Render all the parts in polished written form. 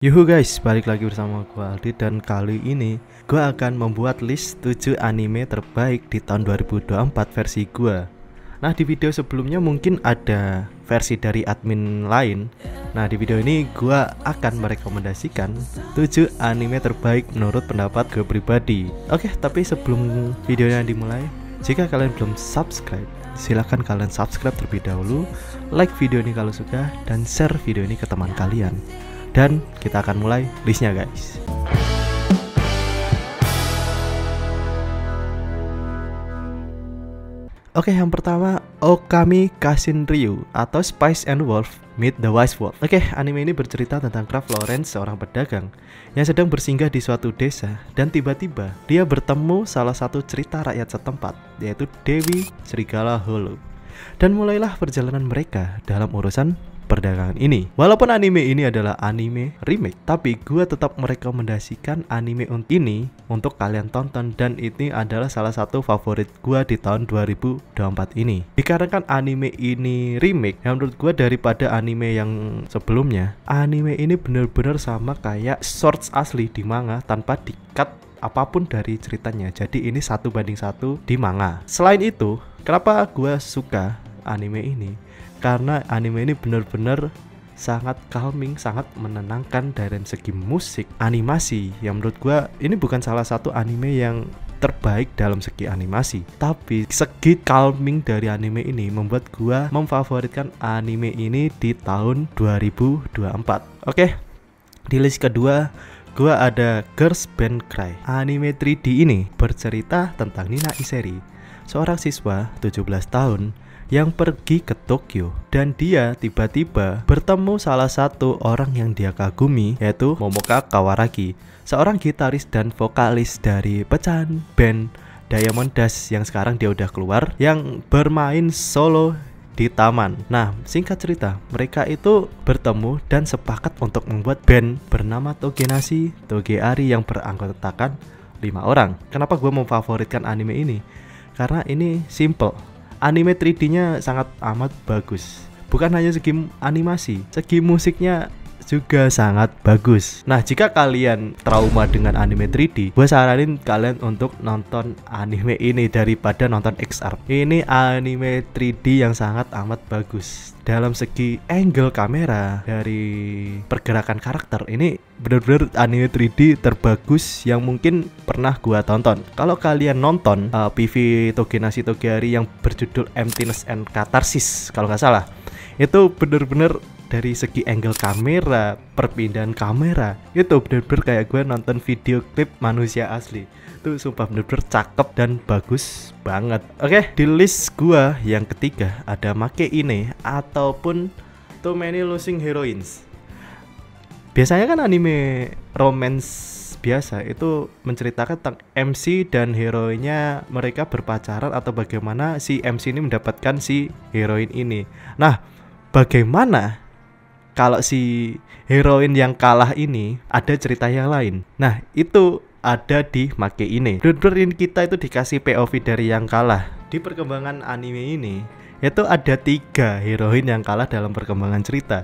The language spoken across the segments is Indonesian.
Yuhu guys, balik lagi bersama gue Aldi. Dan kali ini gue akan membuat list 7 anime terbaik di tahun 2024 versi gue. Nah, di video sebelumnya mungkin ada versi dari admin lain. Nah, di video ini gue akan merekomendasikan 7 anime terbaik menurut pendapat gue pribadi. Oke, tapi sebelum videonya dimulai, jika kalian belum subscribe, silahkan kalian subscribe terlebih dahulu, like video ini kalau suka, dan share video ini ke teman kalian. Dan kita akan mulai listnya guys. Oke, yang pertama Okami Kashin Ryu atau Spice and Wolf Meet the Wise Wolf. Oke, anime ini bercerita tentang Craft Lawrence, seorang pedagang yang sedang bersinggah di suatu desa. Dan tiba-tiba dia bertemu salah satu cerita rakyat setempat, yaitu Dewi Serigala Hollow. Dan mulailah perjalanan mereka dalam urusan perdagangan ini. Walaupun anime ini adalah anime remake, tapi gue tetap merekomendasikan anime ini untuk kalian tonton. Dan ini adalah salah satu favorit gue di tahun 2024 ini. Dikarenakan anime ini remake, yang menurut gue daripada anime yang sebelumnya, anime ini bener-bener sama kayak source asli di manga tanpa di-cut apapun dari ceritanya. Jadi ini 1:1 di manga. Selain itu, kenapa gue suka anime ini? Karena anime ini benar-benar sangat calming, sangat menenangkan dari segi musik, animasi. Yang menurut gue ini bukan salah satu anime yang terbaik dalam segi animasi, tapi segi calming dari anime ini membuat gue memfavoritkan anime ini di tahun 2024. Oke, di list kedua gue ada Girls Band Cry. Anime 3D ini bercerita tentang Nina Iseri, seorang siswa 17 tahun yang pergi ke Tokyo, dan dia tiba-tiba bertemu salah satu orang yang dia kagumi, yaitu Momoka Kawaraki, seorang gitaris dan vokalis dari pecahan band Diamond Dash yang sekarang dia udah keluar, yang bermain solo di taman. Nah, singkat cerita, mereka itu bertemu dan sepakat untuk membuat band bernama Togenashi Togeari yang beranggotakan 5 orang. Kenapa gue memfavoritkan anime ini? Karena ini simple. Anime 3D-nya sangat amat bagus. Bukan hanya segi animasi, segi musiknya juga sangat bagus. Nah, jika kalian trauma dengan anime 3D, gue saranin kalian untuk nonton anime ini daripada nonton XR. Ini anime 3D yang sangat amat bagus. Dalam segi angle kamera, dari pergerakan karakter, ini bener-bener anime 3D terbagus yang mungkin pernah gua tonton. Kalau kalian nonton PV Togenashi Togeari yang berjudul Emptiness and Catharsis kalau nggak salah, itu bener-bener dari segi angle kamera, perpindahan kamera, itu bener-bener kayak gue nonton video klip manusia asli. Itu sumpah bener-bener cakep dan bagus banget. Oke, di list gua yang ketiga ada Make Ine ataupun Too Many Losing Heroines. Biasanya kan anime romance biasa itu menceritakan tentang MC dan heroinnya mereka berpacaran, atau bagaimana si MC ini mendapatkan si heroin ini. Nah, bagaimana kalau si heroin yang kalah ini ada cerita yang lain? Nah, itu ada di Make Ine. Bener-bener kita itu dikasih POV dari yang kalah. Di perkembangan anime ini itu ada 3 heroin yang kalah dalam perkembangan cerita.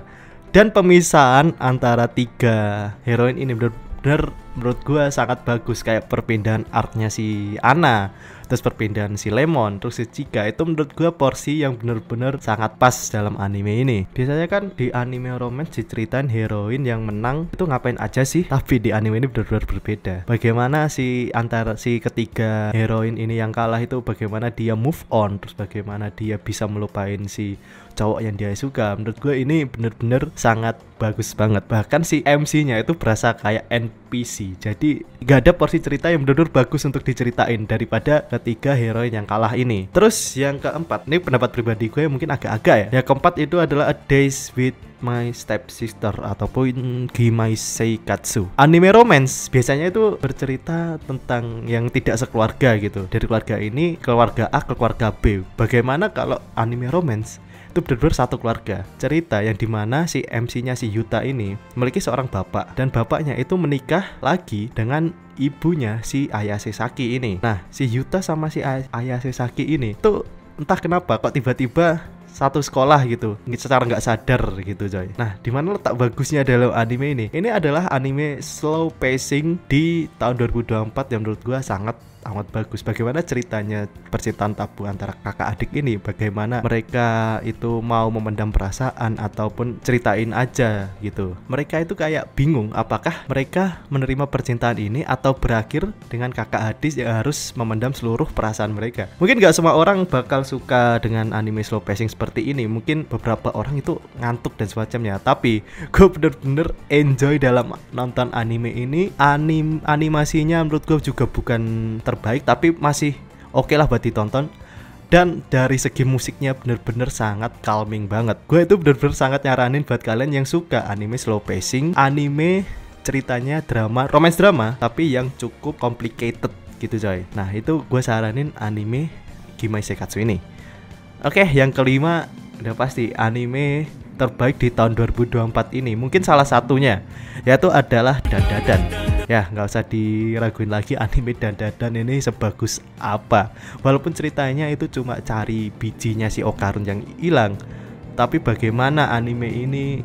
Dan pemisahan antara 3 heroin ini bener-bener menurut gue sangat bagus. Kayak perpindahan arc-nya si Anna, terus perpindahan si Lemon, terus si Chika. Itu menurut gue porsi yang bener-bener sangat pas dalam anime ini. Biasanya kan di anime romance diceritain heroin yang menang itu ngapain aja sih, tapi di anime ini bener-bener berbeda. Bagaimana si antara si ketiga heroin ini yang kalah itu, bagaimana dia move on, terus bagaimana dia bisa melupain si cowok yang dia suka. Menurut gue ini bener-bener sangat bagus banget. Bahkan si MC-nya itu berasa kayak NPC. Jadi gak ada porsi cerita yang bener-bener bagus untuk diceritain daripada ketiga heroin yang kalah ini. Terus yang keempat, ini pendapat pribadi gue mungkin agak-agak ya. Yang keempat itu adalah A Days with My Stepsister ataupun Gimai Seikatsu. Anime romance biasanya itu bercerita tentang yang tidak sekeluarga gitu. Dari keluarga ini, keluarga A ke keluarga B. Bagaimana kalau anime romance itu benar-benar satu keluarga. Cerita yang dimana si MC-nya si Yuta ini memiliki seorang bapak, dan bapaknya itu menikah lagi dengan ibunya si Ayase Saki ini. Nah, si Yuta sama si Ayase Saki ini tuh entah kenapa kok tiba-tiba satu sekolah gitu secara nggak sadar gitu coy. Nah, dimana letak bagusnya dalam anime ini? Ini adalah anime slow pacing di tahun 2024 yang menurut gua sangat amat bagus. Bagaimana ceritanya percintaan tabu antara kakak adik ini, bagaimana mereka itu mau memendam perasaan ataupun ceritain aja gitu. Mereka itu kayak bingung apakah mereka menerima percintaan ini atau berakhir dengan kakak adik yang harus memendam seluruh perasaan mereka. Mungkin gak semua orang bakal suka dengan anime slow pacing seperti ini. Mungkin beberapa orang itu ngantuk dan semacamnya, tapi gue bener-bener enjoy dalam nonton anime ini. Animasinya menurut gue juga bukan terbaik, tapi masih oke lah buat ditonton. Dan dari segi musiknya bener-bener sangat calming banget. Gue itu bener-bener sangat nyaranin buat kalian yang suka anime slow pacing, anime ceritanya drama, romance drama, tapi yang cukup complicated gitu coy. Nah, itu gue saranin anime Gimai Seikatsu ini. Oke, yang kelima udah pasti anime terbaik di tahun 2024 ini. Mungkin salah satunya yaitu adalah Dandadan. Ya, nggak usah diraguin lagi, anime Dandadan ini sebagus apa. Walaupun ceritanya itu cuma cari bijinya si Okarun yang hilang, tapi bagaimana anime ini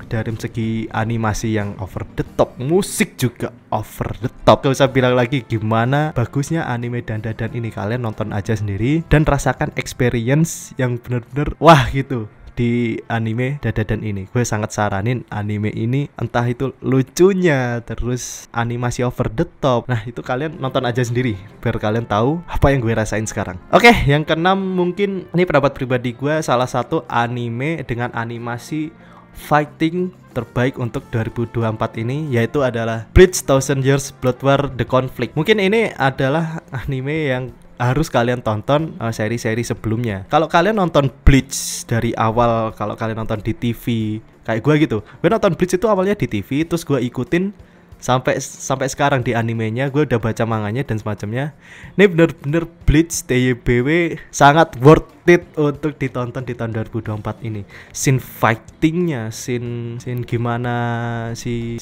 dari segi animasi yang over the top, musik juga over the top. Gak usah bilang lagi gimana bagusnya anime Dandadan ini. Kalian nonton aja sendiri dan rasakan experience yang bener-bener wah gitu di anime Dandadan ini. Gue sangat saranin anime ini, entah itu lucunya terus animasi over the top. Nah, itu kalian nonton aja sendiri biar kalian tahu apa yang gue rasain sekarang. Oke, yang keenam mungkin ini pendapat pribadi gue, salah satu anime dengan animasi fighting terbaik untuk 2024 ini yaitu adalah Bleach Thousand Years Blood War The Conflict. Mungkin ini adalah anime yang harus kalian tonton seri-seri sebelumnya. Kalau kalian nonton Bleach dari awal, kalau kalian nonton di TV kayak gue gitu, gue nonton Bleach itu awalnya di TV, terus gue ikutin sampai sekarang di animenya. Gue udah baca manganya dan semacamnya. Ini bener-bener Bleach TYBW sangat worth it untuk ditonton di tahun 2024 ini. Scene fightingnya, scene gimana si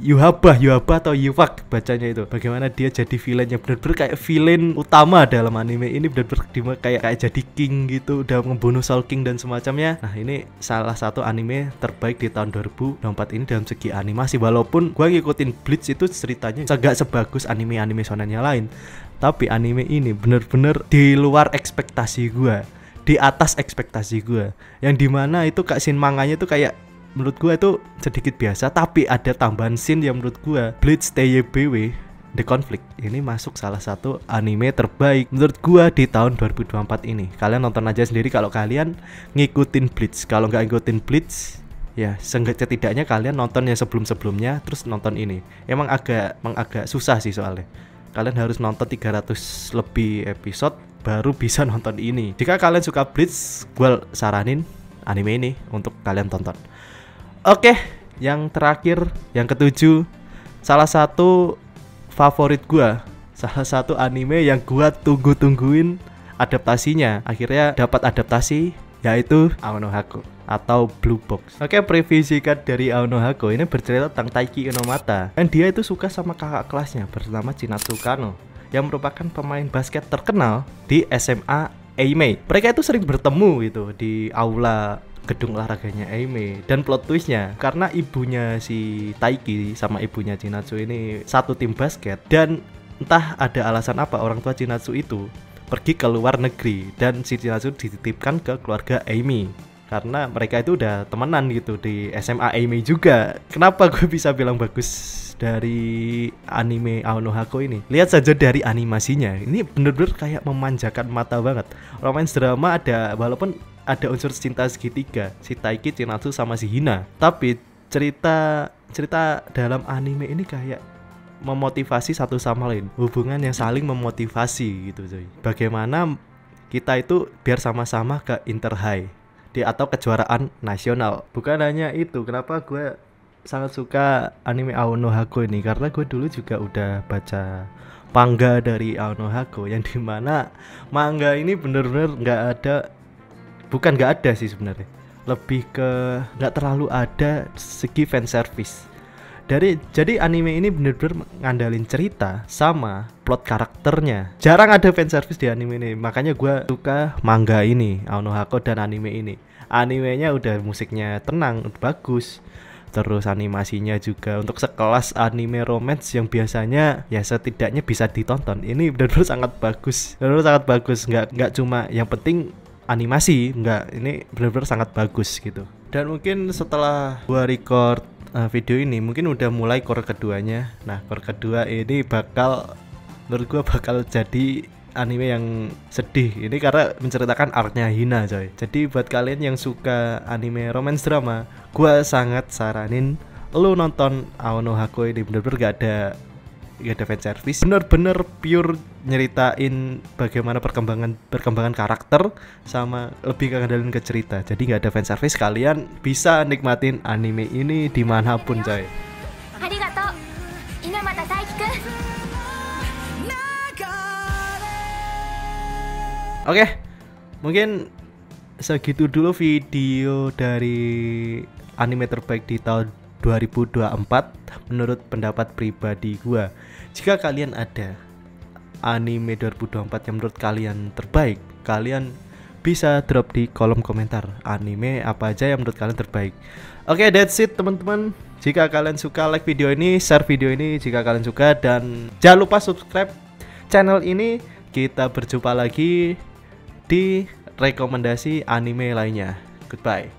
Yuhaba atau Yuwak bacanya itu, bagaimana dia jadi villain yang bener-bener kayak villain utama dalam anime ini, bener-bener kayak jadi king gitu, udah membunuh Soul King dan semacamnya. Nah, ini salah satu anime terbaik di tahun 2024 ini dalam segi animasi. Walaupun gue ngikutin Bleach itu ceritanya agak sebagus anime-anime shonen yang lain, tapi anime ini bener-bener di luar ekspektasi gue, di atas ekspektasi gue. Yang dimana itu kak scene manganya itu kayak menurut gue itu sedikit biasa, tapi ada tambahan scene yang menurut gue Bleach TYBW The Conflict ini masuk salah satu anime terbaik menurut gue di tahun 2024 ini. Kalian nonton aja sendiri kalau kalian ngikutin Bleach. Kalau nggak ngikutin Bleach, ya setidaknya kalian nonton yang sebelum-sebelumnya terus nonton ini. Emang agak susah sih soalnya. Kalian harus nonton 300 lebih episode baru bisa nonton ini. Jika kalian suka Bleach, gue saranin anime ini untuk kalian tonton. Oke, yang terakhir, yang ketujuh, salah satu favorit gue, salah satu anime yang gue tungguin adaptasinya, akhirnya dapat adaptasi, yaitu Aonohako atau Blue Box. Oke, preview singkat dari Aonohako ini bercerita tentang Taiki Inomata, dan dia itu suka sama kakak kelasnya bernama Chinatsu Kano yang merupakan pemain basket terkenal di SMA Eimei. Mereka itu sering bertemu gitu di aula gedung olahraganya Eimei. Dan plot twistnya, karena ibunya si Taiki sama ibunya Chinatsu ini satu tim basket, dan entah ada alasan apa orang tua Chinatsu itu pergi ke luar negeri dan si Chinatsu dititipkan ke keluarga Eimei karena mereka itu udah temenan gitu di SMA Eimei juga. Kenapa gue bisa bilang bagus dari anime Aonohako ini? Lihat saja dari animasinya, ini bener-bener kayak memanjakan mata banget. Romance drama ada, walaupun ada unsur cinta segitiga, si Taiki, Chinatsu sama si Hina, tapi cerita dalam anime ini kayak memotivasi satu sama lain, hubungan yang saling memotivasi gitu coy. Bagaimana kita itu biar sama-sama ke Inter High atau kejuaraan nasional. Bukan hanya itu, kenapa gue sangat suka anime Aonohako ini, karena gue dulu juga udah baca manga dari Aonohako, yang dimana manga ini bener-bener bukan nggak ada sih sebenarnya, lebih ke nggak terlalu ada segi fan service. Jadi anime ini bener-bener ngandalin cerita sama plot karakternya. Jarang ada fan service di anime ini. Makanya gue suka manga ini, Ao no Hako, dan anime ini. Animenya udah musiknya tenang, bagus. Terus animasinya juga untuk sekelas anime romance yang biasanya ya setidaknya bisa ditonton. Ini benar-benar sangat bagus. Benar-benar sangat bagus. Nggak cuma yang penting animasi, nggak. Ini benar-benar sangat bagus gitu. Dan mungkin setelah gua record video ini mungkin udah mulai core keduanya. Nah, core kedua ini menurut gua bakal jadi anime yang sedih. Ini karena menceritakan arc-nya Hina, coy. Jadi buat kalian yang suka anime romance drama, gua sangat saranin lu nonton Ao no Hako ini. Bener-bener gak ada fan service, bener-bener pure nyeritain bagaimana perkembangan karakter sama lebih ngandalin ke cerita. Jadi nggak ada fan service, kalian bisa nikmatin anime ini dimanapun, coy. Oke, mungkin segitu dulu video dari anime terbaik di tahun 2024 menurut pendapat pribadi gua. Jika kalian ada anime 2024 yang menurut kalian terbaik, kalian bisa drop di kolom komentar anime apa aja yang menurut kalian terbaik. Oke, that's it teman-teman. Jika kalian suka, like video ini, share video ini jika kalian suka, dan jangan lupa subscribe channel ini. Kita berjumpa lagi di rekomendasi anime lainnya. Goodbye.